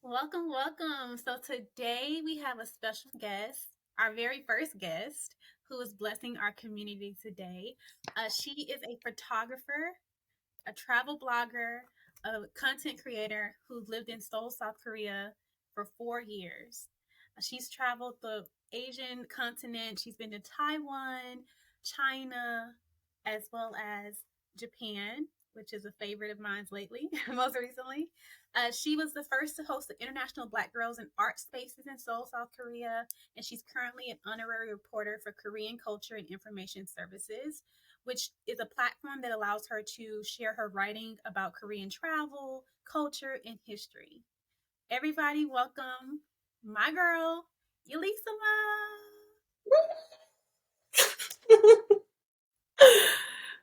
Welcome, welcome. So today we have a special guest, our very first guest, who is blessing our community today. She is a photographer, a travel blogger, a content creator who's lived in Seoul, South Korea for 4 years. She's traveled the Asian continent. She's been to Taiwan, China, as well as Japan, which is a favorite of mine lately, most recently. She was the first to host the International Black Girls in Art Spaces in Seoul, South Korea, and she's currently an honorary reporter for Korean Culture and Information Services, which is a platform that allows her to share her writing about Korean travel, culture, and history. Everybody, welcome my girl, Yolissma.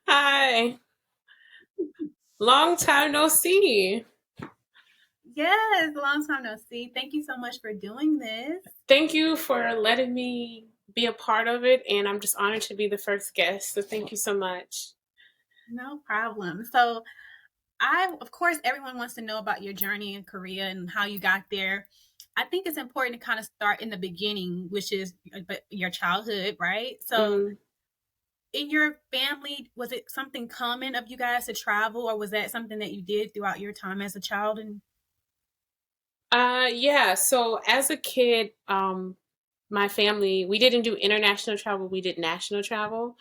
Hi. Long time no see. Yes, long time no see. Thank you so much for doing this. Thank you for letting me be a part of it, and I'm just honored to be the first guest. So thank you so much. No problem. So, of course, everyone wants to know about your journey in Korea and how you got there. I think it's important to kind of start in the beginning, which is your childhood, right? So, Mm. in your family, was it something common of you guys to travel, or was that something that you did throughout your time as a child? And Yeah. So as a kid, my family, we didn't do international travel. We did national travel.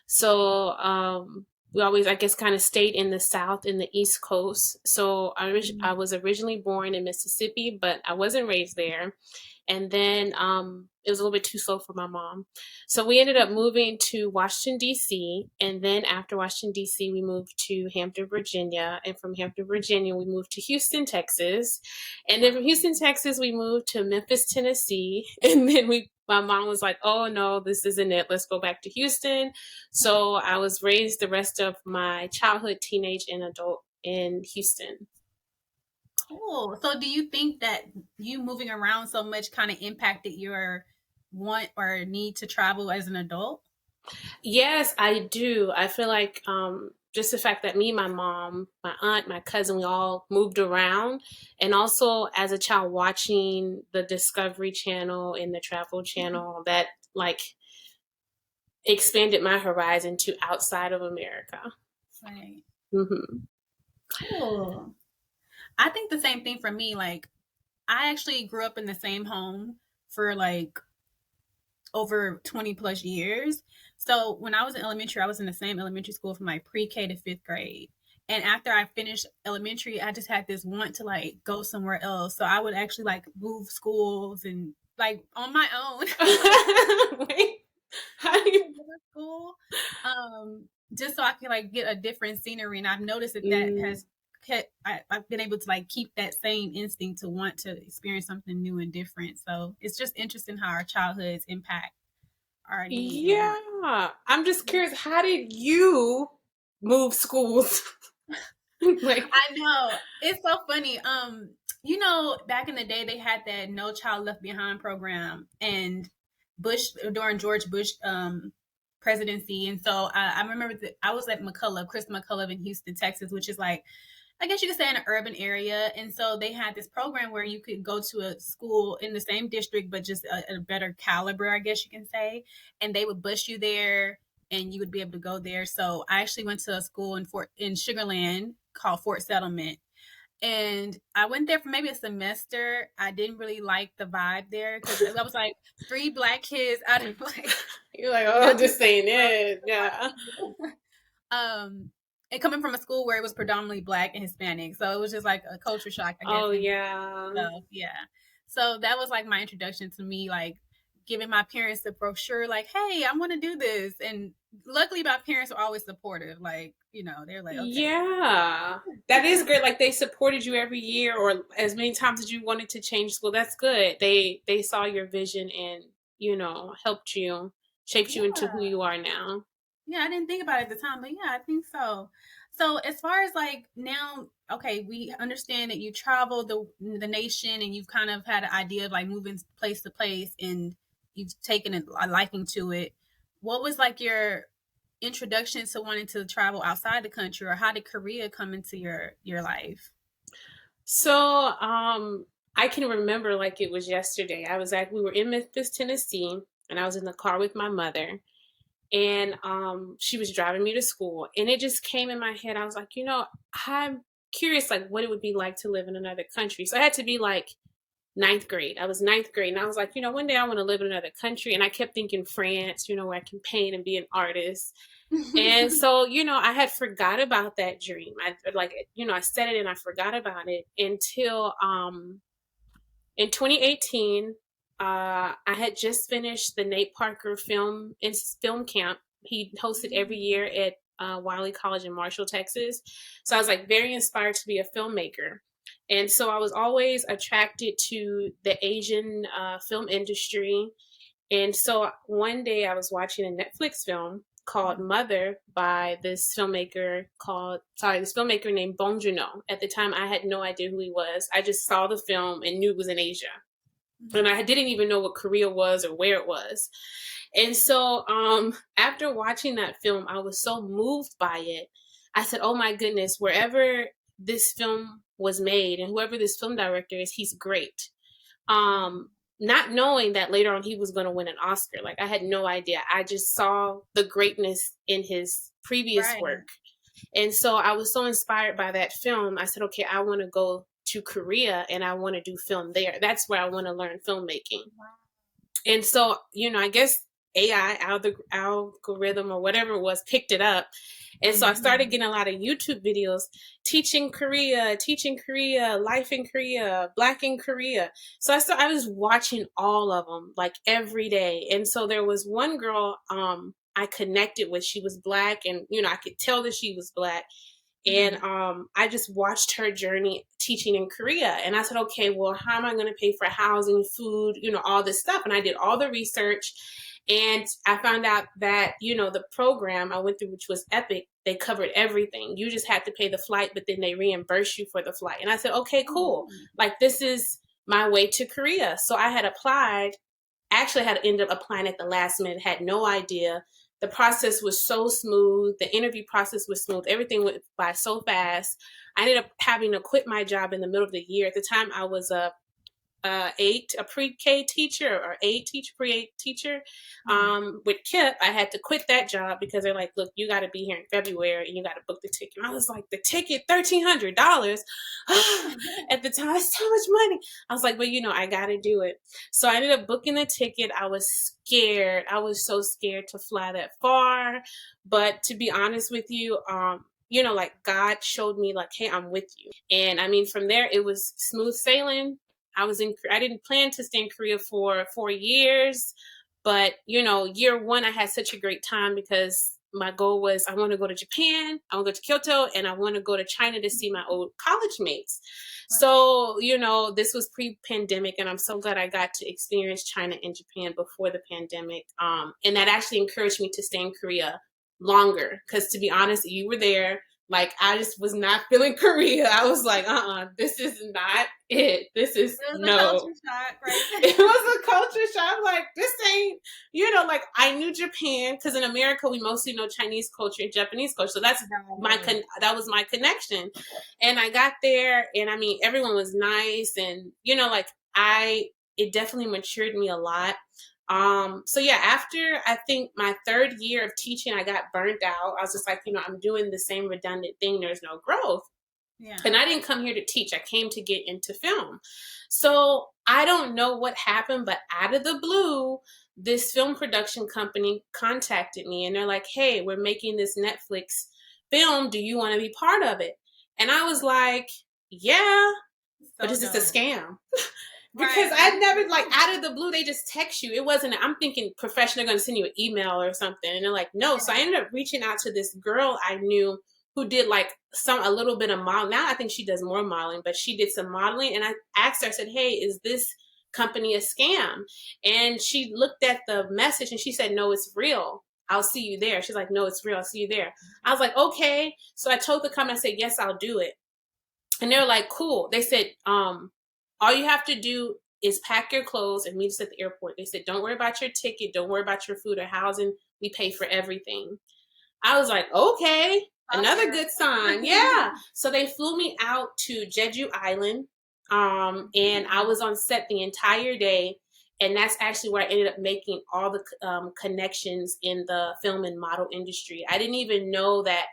So, we always, I guess, kind of stayed in the South, in the East Coast. So I was originally born in Mississippi, but I wasn't raised there. And then it was a little bit too slow for my mom. So we ended up moving to Washington, D.C. And then after Washington, D.C., we moved to Hampton, Virginia. And from Hampton, Virginia, we moved to Houston, Texas. And then from Houston, Texas, we moved to Memphis, Tennessee. And then my mom was like, oh no, this isn't it. Let's go back to Houston. So I was raised the rest of my childhood, teenage, and adult in Houston. cool. So, do you think that you moving around so much kind of impacted your want or need to travel as an adult? Yes, I do. I feel like just the fact that me, my mom, my aunt, my cousin, we all moved around. And also as a child watching the Discovery Channel and the Travel Channel, that like expanded my horizon to outside of America. Right. Hmm. Cool. I think the same thing for me. Like, I actually grew up in the same home for like over 20 plus years. So when I was in elementary, I was in the same elementary school from like pre-K to fifth grade. And after I finished elementary, I just had this want to like go somewhere else. So I would actually like move schools and like on my own Wait, how do you? school, just so I can like get a different scenery. And I've noticed that that Mm, has kept, I've been able to like keep that same instinct to want to experience something new and different. So it's just interesting how our childhoods impact our need and yeah, I'm just curious. How did you move schools? Like, I know it's so funny. Back in the day they had that No Child Left Behind program and Bush during George Bush presidency, and so I remember that I was at McCullough, Chris McCullough in Houston, Texas, which is like I guess you could say in an urban area. And so they had this program where you could go to a school in the same district, but just a better caliber, I guess you can say. And they would bus you there and you would be able to go there. So I actually went to a school in Sugarland called Fort Settlement. And I went there for maybe a semester. I didn't really like the vibe there because I was like three black kids out of like you're like, oh, millions this ain't of it. Yeah. people. And coming from a school where it was predominantly black and Hispanic, so it was just like a culture shock, I guess. Oh, And yeah. so yeah, so that was like my introduction to me, like giving my parents the brochure, like, "Hey, I want to do this," and luckily my parents were always supportive. Like, they're like, "Okay." Yeah. That is great. Like they supported you every year or as many times as you wanted to change school. That's good. They saw your vision and, helped you, shaped you into who Yeah. you are now. Yeah, I didn't think about it at the time, but yeah, I think so. So as far as like now, okay, we understand that you travel the nation and you've kind of had an idea of like moving place to place and you've taken a liking to it. What was like your introduction to wanting to travel outside the country, or how did Korea come into your life? So, I can remember like it was yesterday. We were in Memphis, Tennessee, and I was in the car with my mother, and she was driving me to school, and it just came in my head. I was like, I'm curious like what it would be like to live in another country. So I had to be like ninth grade. I was ninth grade, and I was like, one day I want to live in another country. And I kept thinking France, where I can paint and be an artist. And so, I had forgot about that dream. I said it and I forgot about it until in 2018. I had just finished the Nate Parker film camp. He hosted every year at Wiley College in Marshall, Texas. So I was like very inspired to be a filmmaker. And so I was always attracted to the Asian film industry. And so one day I was watching a Netflix film called Mother by this filmmaker named Bong Joon-ho. At the time, I had no idea who he was. I just saw the film and knew it was in Asia. And I didn't even know what Korea was or where it was. And so after watching that film, I was so moved by it. I said, oh my goodness, wherever this film was made and whoever this film director is, he's great. Not knowing that later on he was going to win an Oscar. Like I had no idea. I just saw the greatness in his previous work. And so I was so inspired by that film. I said, okay, I want to go to Korea and I want to do film there. That's where I want to learn filmmaking. Wow. And so, I guess AI, algorithm or whatever it was, picked it up. And so I started getting a lot of YouTube videos teaching Korea, life in Korea, Black in Korea. So I was watching all of them like every day. And so there was one girl I connected with. She was Black, and I could tell that she was Black. And I just watched her journey teaching in Korea. And I said, okay, well, how am I going to pay for housing, food, all this stuff? And I did all the research. And I found out that, the program I went through, which was Epic, they covered everything. You just had to pay the flight, but then they reimburse you for the flight. And I said, okay, cool. Like, this is my way to Korea. So I had applied. Actually, I had ended up applying at the last minute, had no idea. The process was so smooth. The interview process was smooth. Everything went by so fast. I ended up having to quit my job in the middle of the year. At the time, I was a pre-K teacher or pre-8 teacher. With KIPP, I had to quit that job because they're like, look, you got to be here in February and you got to book the ticket. And I was like, the ticket, $1,300 at the time, so much money. I was like, but I got to do it. So I ended up booking the ticket. I was scared. I was so scared to fly that far. But to be honest with you, like God showed me like, hey, I'm with you. And I mean, from there, it was smooth sailing. I didn't plan to stay in Korea for 4 years, but year one, I had such a great time because my goal was I want to go to Japan, I want to go to Kyoto, and I want to go to China to see my old college mates. Right. So, this was pre-pandemic, and I'm so glad I got to experience China and Japan before the pandemic. And that actually encouraged me to stay in Korea longer because, to be honest, you were there. Like, I just was not feeling Korea. I was like, this is not it. This is a culture shock, right? It was a culture shock. I'm like, this ain't, like I knew Japan because in America, we mostly know Chinese culture and Japanese culture. So that's that was my connection. And I got there and I mean, everyone was nice. And, it definitely matured me a lot. So yeah, after I think my third year of teaching, I got burnt out. I was just like, I'm doing the same redundant thing. There's no growth. Yeah. And I didn't come here to teach. I came to get into film. So I don't know what happened, but out of the blue, this film production company contacted me and they're like, hey, we're making this Netflix film. Do you want to be part of it? And I was like, yeah, but this is a scam. Because I never, like, out of the blue, they just text you. It wasn't, I'm thinking professional, they're going to send you an email or something. And they're like, no. So I ended up reaching out to this girl I knew who did like a little bit of modeling. Now I think she does more modeling, but she did some modeling. And I asked her, I said, hey, is this company a scam? And she looked at the message and she said, no, it's real. I'll see you there. She's like, no, it's real. I'll see you there. I was like, okay. So I told the company, I said, yes, I'll do it. And they're like, cool. They said, all you have to do is pack your clothes and meet us at the airport. They said, don't worry about your ticket. Don't worry about your food or housing. We pay for everything. I was like, okay, another good sign. Yeah. So they flew me out to Jeju Island. And I was on set the entire day. And that's actually where I ended up making all the connections in the film and model industry. I didn't even know that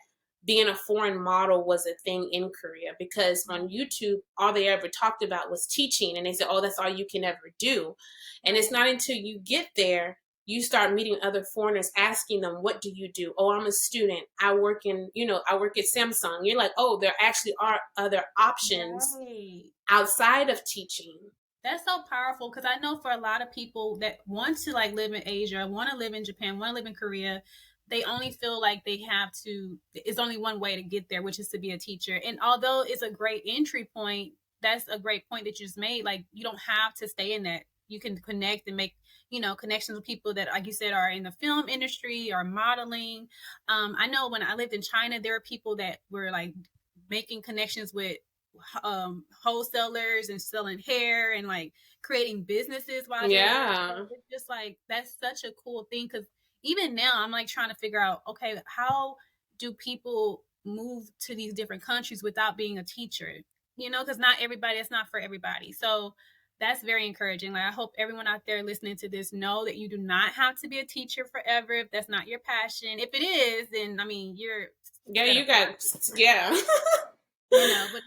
being a foreign model was a thing in Korea, because on YouTube, all they ever talked about was teaching. And they said, oh, that's all you can ever do. And it's not until you get there, you start meeting other foreigners, asking them, what do you do? Oh, I'm a student. I work I work at Samsung. You're like, oh, there actually are other options Right. outside of teaching. That's so powerful, because I know for a lot of people that want to like live in Asia, want to live in Japan, want to live in Korea, they only feel like they have to. It's only one way to get there, which is to be a teacher. And although it's a great entry point, that's a great point that you just made. Like you don't have to stay in that. You can connect and make connections with people that, like you said, are in the film industry or modeling. I know when I lived in China, there were people that were like making connections with wholesalers and selling hair and like creating businesses while they're there. So Yeah. it's just like that's such a cool thing, because even now I'm like trying to figure out, okay, how do people move to these different countries without being a teacher? Because not everybody, it's not for everybody. So that's very encouraging. Like I hope everyone out there listening to this know that you do not have to be a teacher forever if that's not your passion. If it is, then I mean you're Yeah, set you apart. got, yeah. But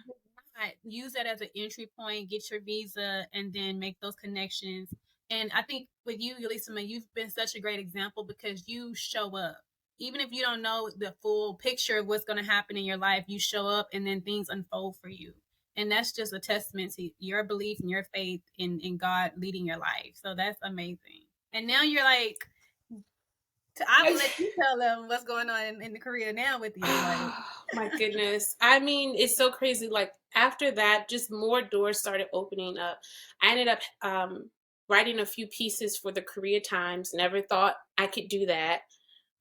not, use that as an entry point, get your visa, and then make those connections. And I think with you, Yolissma, you've been such a great example because you show up. Even if you don't know the full picture of what's going to happen in your life, you show up and then things unfold for you. And that's just a testament to your belief and your faith in God leading your life. So that's amazing. And now you're like, I will let you tell them what's going on in Korea now with you. Like, Oh, my goodness. I mean, it's so crazy. Like after that, just more doors started opening up. I ended up writing a few pieces for the Korea Times. Never thought I could do that.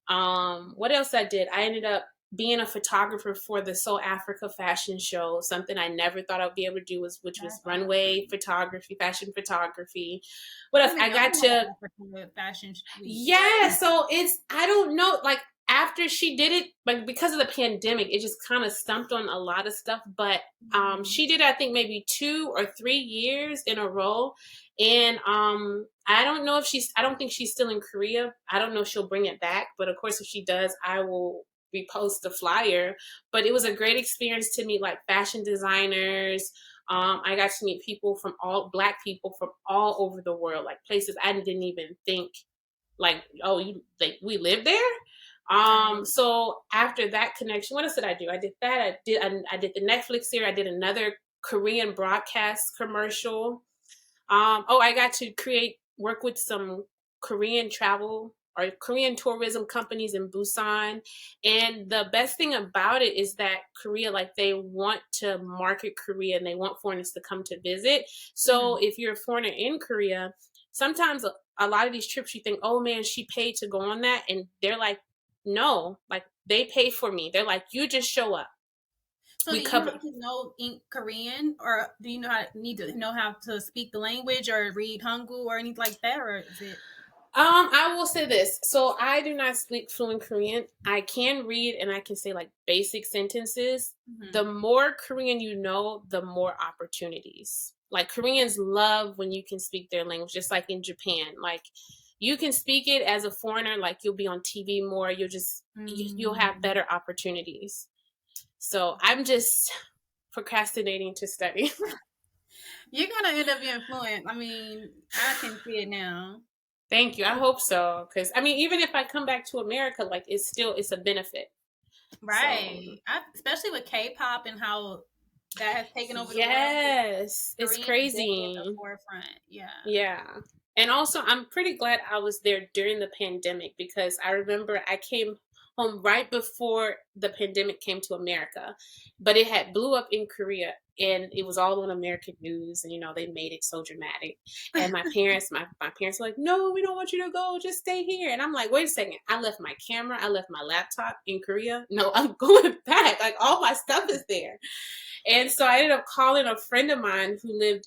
What else I did? I ended up being a photographer for the Seoul Africa fashion show, something I never thought I'd be able to do, which was that's runway awesome. photography, fashion photography. What I else? didn't even I know got we to, had African Fashion Week. yeah, so I don't know, like after she did it, like because of the pandemic, it just kind of stumped on a lot of stuff. But Mhm. she did, I think, maybe 2 or 3 years in a row. And I don't know if I don't think she's still in Korea. I don't know if she'll bring it back. But of course, if she does, I will repost the flyer. But it was a great experience to meet like fashion designers. I got to meet people from Black people from all over the world, like places I didn't even think, like, oh, you like we live there. Right. So after that connection, what else did I do? I did that. I did the Netflix series. I did another Korean broadcast commercial. Oh, I got to work with some Korean travel or Korean tourism companies in Busan. And the best thing about it is that Korea, like, they want to market Korea and they want foreigners to come to visit. So Mhm. if you're a foreigner in Korea, sometimes a lot of these trips you think, oh man, she paid to go on that. And they're like, no, like they paid for me. They're like, you just show up. So, We do you cover. have to know Korean, or do you need to know how to speak the language or read Hangul or anything like that, or is it? I will say this. So I do not speak fluent Korean. I can read and I can say like basic sentences. The Mhm. more Korean you know, the more opportunities. Like Koreans love when you can speak their language, just like in Japan. Like you can speak it as a foreigner, like you'll be on TV more. You'll have Mm. better opportunities. So I'm just procrastinating to study. You're gonna end up being fluent. I mean, I can see it now. Thank you. I hope so. Because I mean, even if I come back to America, like it's a benefit. So Right. Especially with K-pop and how that has taken over the world. yes, it's Korean is definitely at the crazy. forefront. Yeah. Yeah. And also, I'm pretty glad I was there during the pandemic because I remember I came home right before the pandemic came to America, but it had blew up in Korea and it was all on American news and they made it so dramatic. And my parents were like, "No, we don't want you to go. Just stay here." And I'm like, "Wait a second. I left my camera, I left my laptop in Korea. No, I'm going back. Like all my stuff is there." And so I ended up calling a friend of mine who lives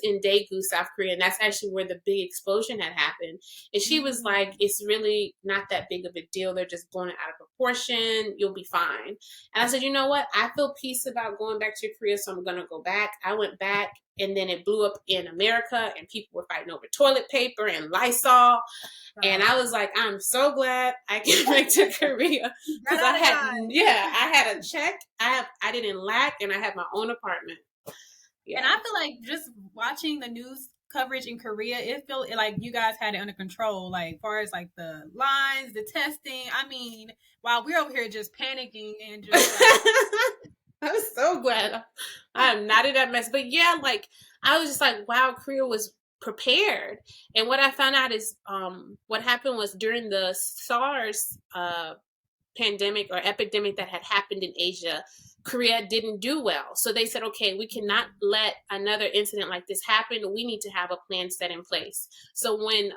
in Daegu, South Korea, and that's actually where the big explosion had happened. And she was like, Mm. "It's really not that big of a deal. They're just blowing it out of proportion. You'll be fine." And I said, "You know what? I feel peace about going back to Korea Korea, so I'm going to go back. I went back, and then it blew up in America, and people were fighting over toilet paper and Lysol. And I was like, I'm so glad I came back to Korea because I had a check. I didn't lack, and I had my own apartment. Yeah. And I feel like just watching the news coverage in Korea, it felt like you guys had it under control. Like, as far as like the lines, the testing. I mean, while we're over here just panicking and just. I was so glad I am not in that mess. But yeah, like I was just like, wow, Korea was prepared. And what I found out is what happened was during the SARS pandemic or epidemic that had happened in Asia, Korea didn't do well. So they said, okay, we cannot let another incident like this happen. We need to have a plan set in place. So when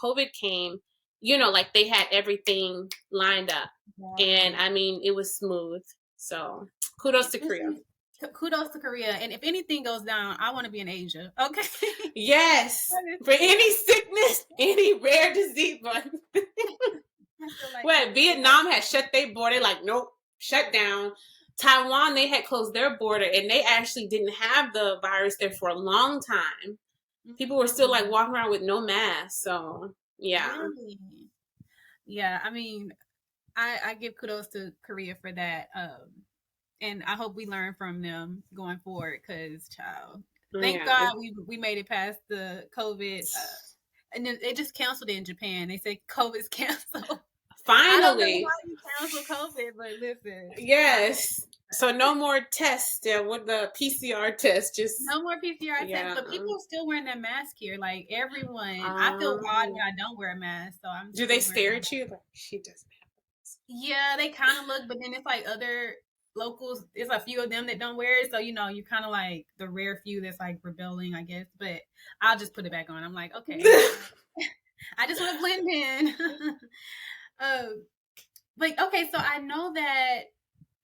COVID came, like they had everything lined up. Yeah. And I mean, it was smooth. So kudos to Korea. Kudos to Korea. And if anything goes down, I want to be in Asia. Okay. Yes. For any sickness, any rare disease. But Vietnam had shut their border. Like, nope, shut down. Taiwan, they had closed their border, and they actually didn't have the virus there for a long time. People were still like walking around with no mask. So yeah. Really? Yeah, I mean, I give kudos to Korea for that. And I hope we learn from them going forward because, child, thank God we made it past the COVID. And then they just canceled it in Japan. They said COVID's canceled. Finally. I don't know why you cancel COVID, but listen. Yes. So no more tests with the PCR test. Just no more PCR tests. But people are still wearing their mask here. Like everyone. I feel odd when I don't wear a mask. So I'm. Do they stare at you like she doesn't have a mask? Yeah, they kind of look, but then it's like other locals. It's a few of them that don't wear it. So you kind of like the rare few that's like rebelling, I guess. But I'll just put it back on. I'm like, okay. I just want to blend in. But okay, so I know that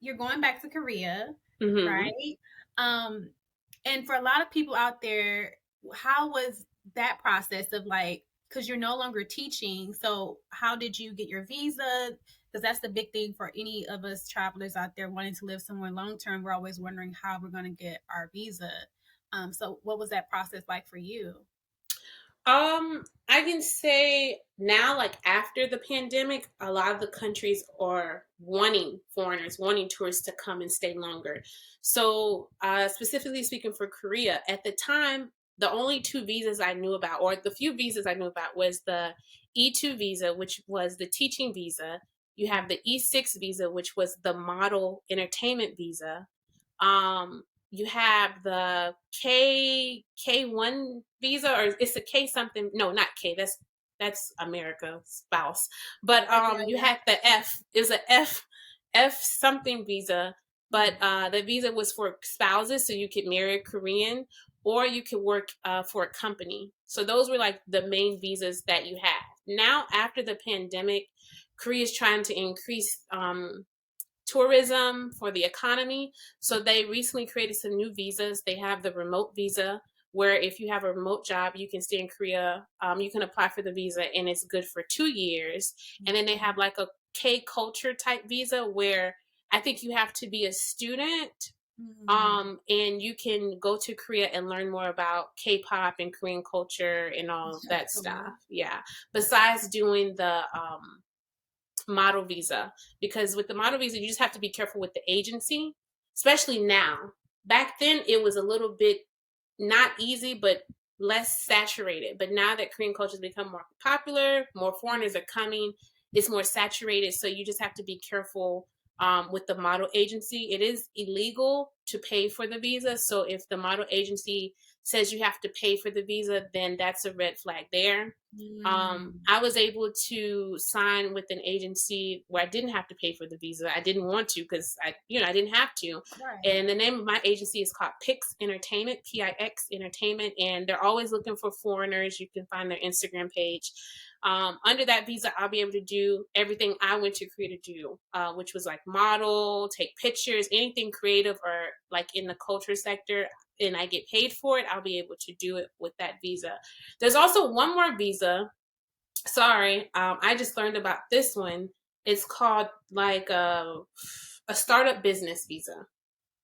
you're going back to Korea, right? And for a lot of people out there, how was that process of like, because you're no longer teaching, so how did you get your visa? Because that's the big thing for any of us travelers out there wanting to live somewhere long term. We're always wondering how we're going to get our visa. So what was that process like for you? I can say now, like after the pandemic, a lot of the countries are wanting foreigners, wanting tourists to come and stay longer. So, specifically speaking for Korea, at the time, the only two visas I knew about, or the few visas I knew about, was the E2 visa, which was the teaching visa. You have the E6 visa, which was the model entertainment visa. You have the K1 visa, or it's a K something. No, not K. That's America spouse. But you had the F. Is a F something visa. But the visa was for spouses, so you could marry a Korean, or you could work for a company. So those were like the main visas that you had. Now, after the pandemic, Korea is trying to increase tourism for the economy. So they recently created some new visas. They have the remote visa, where if you have a remote job, you can stay in Korea. You can apply for the visa, and it's good for 2 years. And then they have like a K culture type visa, where I think you have to be a student. And you can go to Korea and learn more about K-pop and Korean culture and all that stuff. Yeah. Besides doing the model visa, because with the model visa, you just have to be careful with the agency, especially now. Back then, it was a little bit not easy, but less saturated. But now that Korean culture has become more popular, more foreigners are coming, it's more saturated. So you just have to be careful with the model agency. It is illegal to pay for the visa. So if the model agency says you have to pay for the visa, then that's a red flag there. I was able to sign with an agency where I didn't have to pay for the visa. I didn't want to because I didn't have to. Right. And the name of my agency is called Pix Entertainment, PIX Entertainment, and they're always looking for foreigners. You can find their Instagram page. Under that visa, I'll be able to do everything I went to Korea to do, which was like model, take pictures, anything creative or like in the culture sector, and I get paid for it. I'll be able to do it with that visa. There's also one more visa. Sorry, I just learned about this one. It's called like a startup business visa.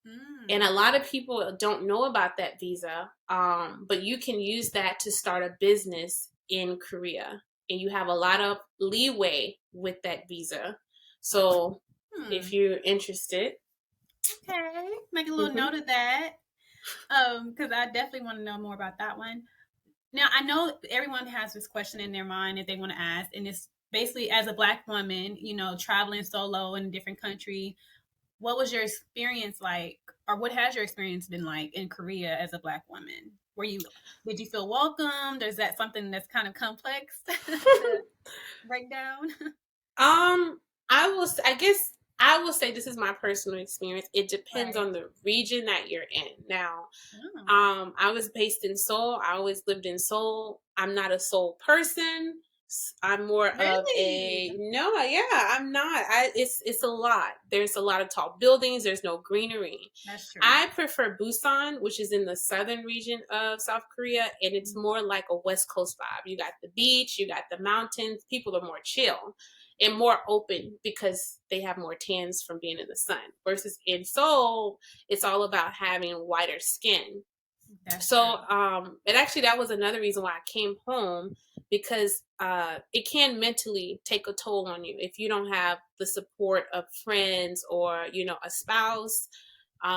And a Mm. lot of people don't know about that visa, but you can use that to start a business in Korea. And you have a lot of leeway with that visa. So if Hmm. you're interested. Okay. Make a little Hmm. note of that. Because I definitely want to know more about that one. Now, I know everyone has this question in their mind that they want to ask, and it's basically as a Black woman, traveling solo in a different country. What was your experience like, or what has your experience been like in Korea as a Black woman? Did you feel welcomed, or is that something that's kind of complex to break down? Um, I guess I will say this is my personal experience. It depends Right. on the region that you're in. Now, Oh, I was based in Seoul. I always lived in Seoul. I'm not a Seoul person. I'm more of really? a no, yeah, I'm not. It's a lot. There's a lot of tall buildings, there's no greenery. That's true. I prefer Busan, which is in the southern region of South Korea, and it's more like a West Coast vibe. You got the beach, you got the mountains, people are more chill and more open because they have more tans from being in the sun. Versus in Seoul, it's all about having whiter skin. That's true. So, and actually, that was another reason why I came home because it can mentally take a toll on you if you don't have the support of friends or a spouse.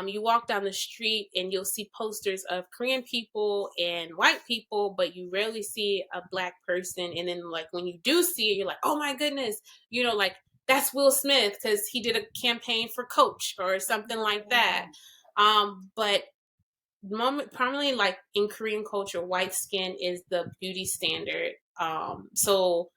You walk down the street and you'll see posters of Korean people and white people, but you rarely see a Black person. And then, like, when you do see it, you're like, oh my goodness, like that's Will Smith because he did a campaign for Coach or something like that. Right. But moment primarily like in Korean culture, white skin is the beauty standard. So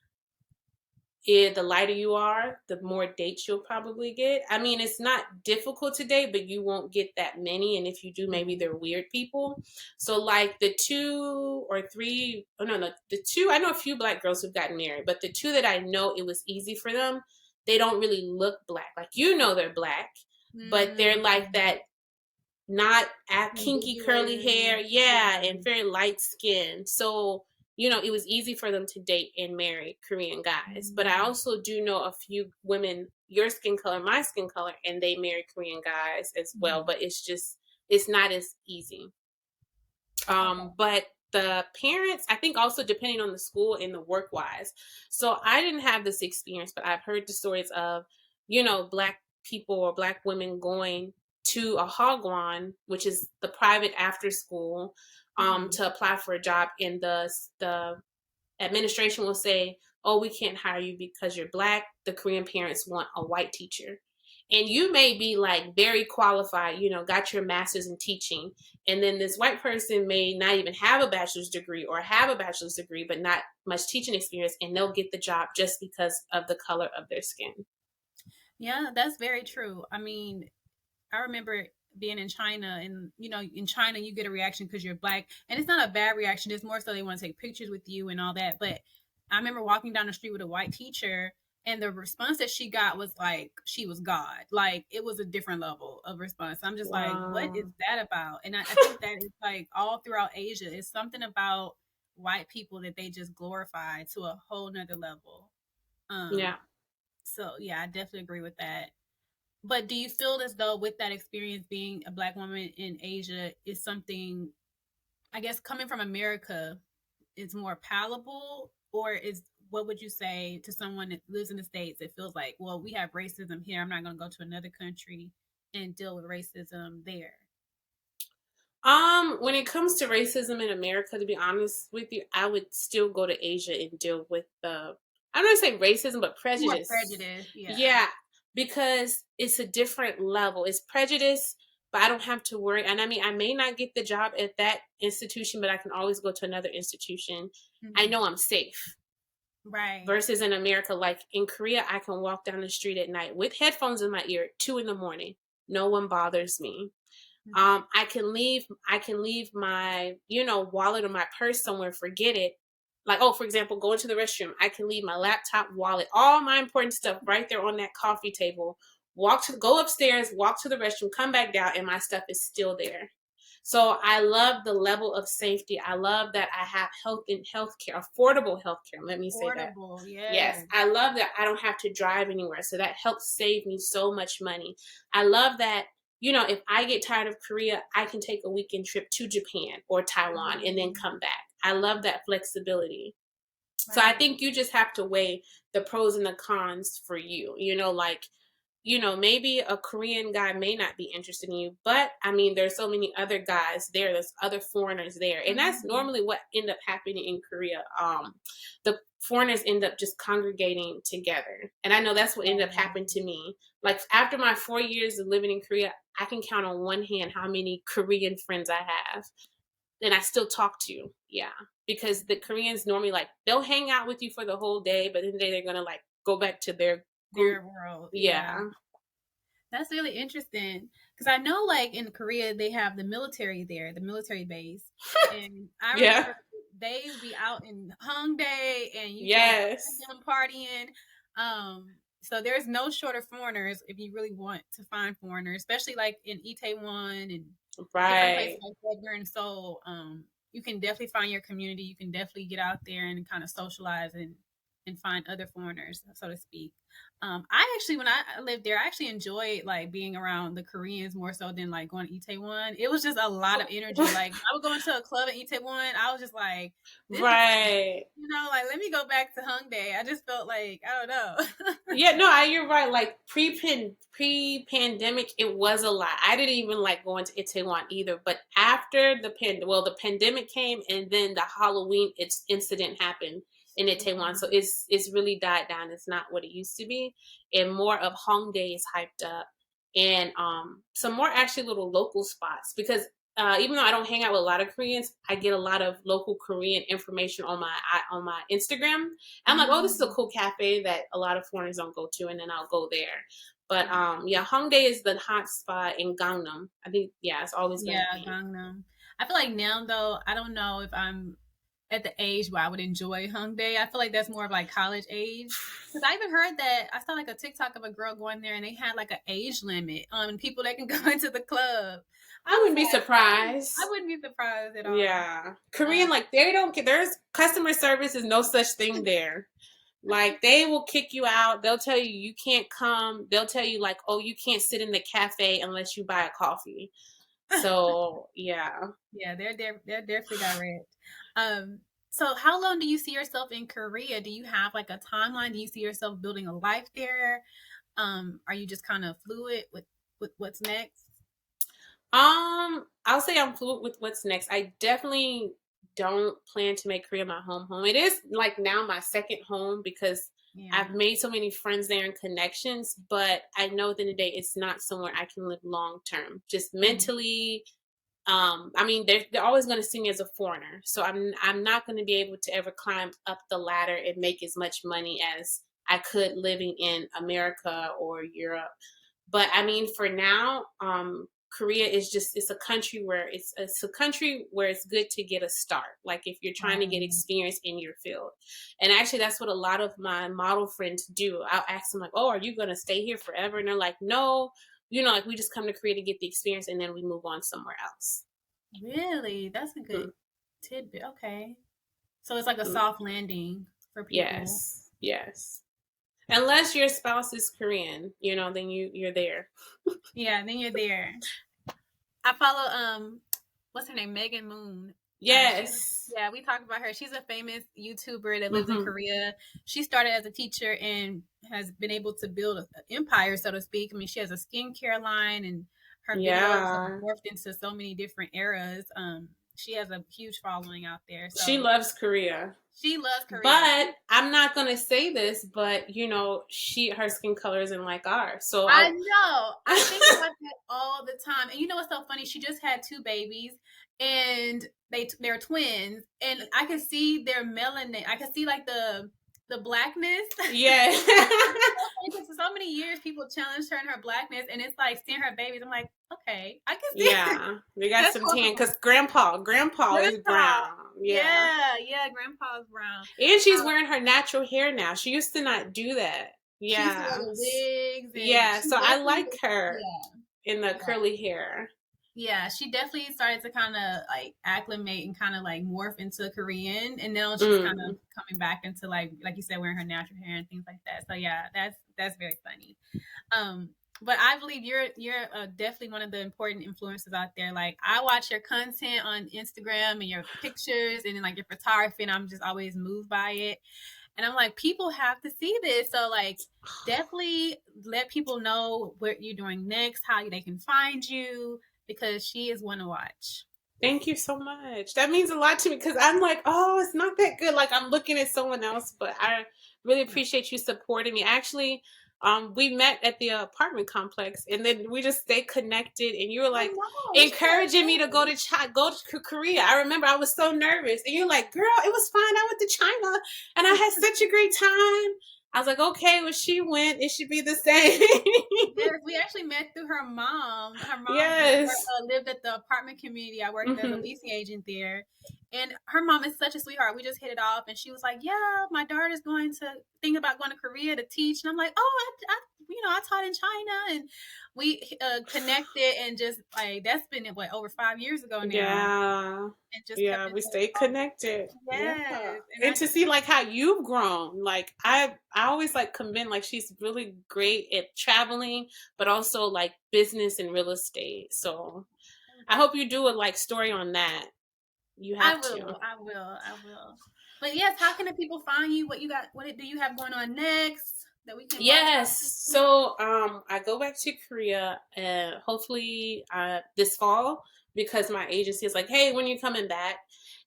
the lighter you are, the more dates you'll probably get. I mean, it's not difficult to date, but you won't get that many. And if you do, maybe Mhm. they're weird people. So like the two or three, oh no, the two, I know a few Black girls who've gotten married, but the two that I know it was easy for them, they don't really look Black. Like, they're Black, but they're like Mm. that not at kinky curly hair, Ambiguous. yeah, Yeah. and very light skin. So, it was easy for them to date and marry Korean guys. But I Mm. also do know a few women, your skin color, my skin color, and they marry Korean guys as well. Mhm. But it's not as easy. Okay. But the parents, I think also depending on the school and the work wise. So I didn't have this experience, but I've heard the stories of, Black people or Black women going to a hagwon, which is the private after school, Mhm. to apply for a job, and the administration will say, "Oh, we can't hire you because you're Black. The Korean parents want a white teacher." And you may be like very qualified, got your master's in teaching. And then this white person may not even have a bachelor's degree or have a bachelor's degree, but not much teaching experience. And they'll get the job just because of the color of their skin. Yeah, that's very true. I mean, I remember being in China, and in China you get a reaction because you're Black, and it's not a bad reaction. It's more so they want to take pictures with you and all that. But I remember walking down the street with a white teacher, and the response that she got was like she was God. Like, it was a different level of response. I'm just like, what is Wow. that about? And I think that is like all throughout Asia. It's something about white people that they just glorify to a whole nother level. Um, Yeah. so yeah, I definitely agree with that. But do you feel as though with that experience being a Black woman in Asia is something, I guess, coming from America, is more palatable, or is what would you say to someone that lives in the States that feels like, well, we have racism here, I'm not going to go to another country and deal with racism there? When it comes to racism in America, to be honest with you, I would still go to Asia and deal with I'm not gonna say racism, but More prejudice. prejudice, yeah. Yeah, because it's a different level. It's prejudice, but I don't have to worry. And I mean, I may not get the job at that institution, but I can always go to another institution. I Hmm. know I'm safe. Right. Versus in America, like in Korea, I can walk down the street at night with headphones in my ear, 2 in the morning. No one bothers me. Hmm. I can leave my wallet or my purse somewhere, forget it. Like, oh, for example, go into the restroom, I can leave my laptop, wallet, all my important stuff right there on that coffee table. Go upstairs, walk to the restroom, come back down, and my stuff is still there. So I love the level of safety. I love that I have healthcare, affordable healthcare. Let me say that. Affordable, Yes, yes. I love that I don't have to drive anywhere. So that helps save me so much money. I love that if I get tired of Korea, I can take a weekend trip to Japan or Taiwan and then come back. I love that flexibility. So I Right. think you just have to weigh the pros and the cons for you. Like, maybe a Korean guy may not be interested in you, but I mean, there's so many other guys there. There's other foreigners there, and that's Mm-hmm. normally what end up happening in Korea. The foreigners end up just congregating together, and I know that's what ended up happening to me. Like after my 4 years of living in Korea, I can count on one hand how many Korean friends I have, and I still talk to. Yeah, because the Koreans normally like they'll hang out with you for the whole day, but in the day they're gonna like go back to their group. Their world. Yeah. Yeah. That's really interesting because I know, like in Korea, they have the military there, the military base, and I Yeah. remember they would be out in Hongdae, and you just Yes. them partying. So there's no short of foreigners if you really want to find foreigners, especially like in Itaewon and different places Right. like that during Seoul. You can definitely find your community. You can definitely get out there and kind of socialize and find other foreigners, so to speak. I actually, when I lived there, I actually enjoyed like being around the Koreans more so than like going to Itaewon. It was just a lot of energy. Like I would go into a club in Itaewon, I was just like, this is, Right. like let me go back to Hongdae. I just felt like I don't know. Yeah, no, you're right. Like pre-pandemic, it was a lot. I didn't even like going to Itaewon either. But after the pandemic came, and then the Halloween incident happened in Itaewon, so it's really died down. It's not what it used to be, and more of Hongdae is hyped up, and some more actually little local spots because. Even though I don't hang out with a lot of Koreans, I get a lot of local Korean information on my Instagram. I'm like, oh, this is a Mm, cool cafe that a lot of foreigners don't go to, and then I'll go there. But yeah. yeah, Hongdae is the hot spot in Gangnam. I think it's always gonna Yeah, be. Gangnam. I feel like now though, I don't know if I'm at the age where I would enjoy Hongdae. I feel like that's more of like college age. Because I even heard that I saw like a TikTok of a girl going there and they had like an age limit on people that can go into the club. I I was wouldn't be like, I surprised. wouldn't be surprised at all. Yeah, Korean Um, like they don't get there's customer service is no such thing there. Like they will kick you out. They'll tell you you can't come. They'll tell you like, oh, you can't sit in the cafe unless you buy a coffee. So yeah. yeah, they're definitely direct. Um, so how long do you see yourself in Korea? Do you have like a timeline? Do you see yourself building a life there? Are you just kind of fluid with what's next? I'll say I'm fluid with what's next. I definitely don't plan to make Korea my home. It is like now my second home because I've Yeah. made so many friends there and connections, but I know at the end of the day it's not somewhere I can live long term. Just Mhm. mentally, I mean they're always gonna see me as a foreigner. So I'm not gonna be able to ever climb up the ladder and make as much money as I could living in America or Europe. But I mean, for now, Korea is just it's a country where it's good to get a start. Like if you're trying to get Right. experience in your field, and actually that's what a lot of my model friends do. I'll ask them like, "Oh, are you gonna stay here forever?" And they're like, "No, like we just come to Korea to get the experience, and then we move on somewhere else." Really? That's a good Mm, tidbit. Okay. So it's like a mm. soft landing for people. Yes, yes. Unless your spouse is Korean, then you're there. Yeah, then you're there. I follow what's her name? Megan Moon. She's Yes. yeah, we talked about her. She's a famous YouTuber that lives in Hmm. Korea. She started as a teacher and has been able to build an empire, so to speak. I mean, she has a skincare line, and her videos have Yeah. morphed into so many different eras. She has a huge following out there, She so loves Korea. she loves Korea. But I'm not gonna say this, but her skin color isn't like ours. So I know. I think about that all the time. And you know what's so funny? She just had two babies, and they're twins, and I can see their melanin. I can see like the blackness. yeah. Because for so many years, people challenged her in her blackness, and it's like seeing her babies. I'm like, okay, I can see it. Yeah. They got That's some tan possible. because grandpa is Grandpa, brown. Yeah. yeah, Grandpa's brown. And she's wearing her natural hair now. She used to not do that. She used to wear Yeah. the wigs, and Yeah. she So I definitely, like her yeah, in the yeah. curly hair. Yeah, she definitely started to kind of like acclimate and kind of like morph into Korean, and now she's kind of Mm. coming back into like you said, wearing her natural hair and things like that. So yeah, that's very funny. Um, But I believe you're definitely one of the important influencers out there. Like I watch your content on Instagram and your pictures and then like your photography, and I'm just always moved by it. And I'm like, people have to see this. So like, definitely let people know what you're doing next, how they can find you, because she is one to watch. Thank you so much. That means a lot to me because I'm like, oh, it's not that good. Like I'm looking at someone else, but I really appreciate you supporting me. Actually, we met at the apartment complex, and then we just stayed connected. And you were I like know. We should encouraging me to go. go to Korea. I remember I was so nervous, and you're like, "Girl, it was fine. I went to China, and I had such a great time." I was like, "Okay, well, she went. It should be the same." Yes, we actually met through her mom. Her mom Yes. lived at the apartment community. I worked as a Hmm. leasing agent there. And her mom is such a sweetheart. We just hit it off. And she was like, yeah, my daughter's going to think about going to Korea to teach. And I'm like, oh, I taught in China. And we connected and just like, that's been, what, over 5 years ago now. Yeah. And just kept Yeah, in we touch. stay Oh, connected. Yeah. yes. And And I to just, see like how you've grown. Like I always like commend like she's really great at traveling, but also like business and real estate. So I hope you do a like story on that. You I have to. will. I will. I will. But yes, how can the people find you? What you got? What do you have going on next that we can watch out Yes. for? So I go back to Korea hopefully this fall because my agency is like, "Hey, when are you coming back?"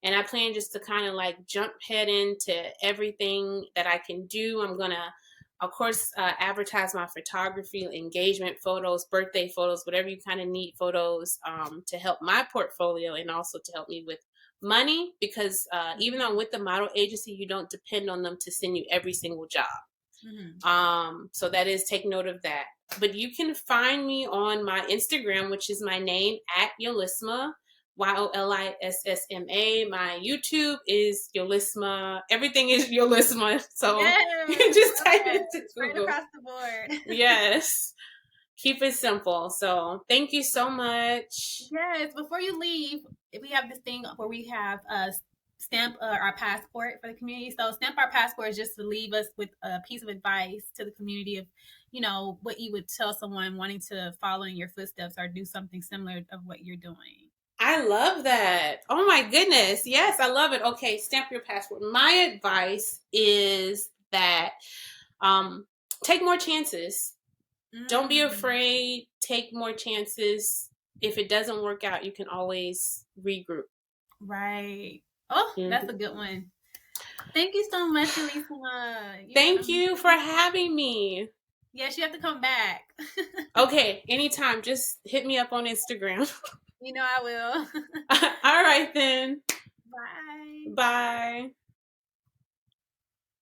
And I plan just to kind of like jump head into everything that I can do. I'm going to of course advertise my photography, engagement photos, birthday photos, whatever you kind of need photos to help my portfolio and also to help me with money because even though I'm with the model agency, you don't depend on them to send you every single job. Mm-hmm. So that is take note of that. But you can find me on my Instagram, which is my name at Yolissma, Yolissma. My YouTube is Yolissma. Everything is Yolissma. So you can Yes, just love type that. into Right Google. across the board. Yes. Keep it simple. So thank you so much. Yes. Before you leave, we have this thing where we have stamp our passport for the community. So stamp our passport is just to leave us with a piece of advice to the community of, what you would tell someone wanting to follow in your footsteps or do something similar of what you're doing. I love that. Oh my goodness. Yes, I love it. Okay, stamp your passport. My advice is that um, take more chances. Don't be Mm, afraid. Take more chances. If it doesn't work out, you can always regroup. right. Oh, that's a Mhm. good one. Thank you so much, Yolissma. You're Thank you for amazing. having me. Yes, you have to come back. Okay, anytime. Just hit me up on Instagram. I will. All right, then. Bye. Bye.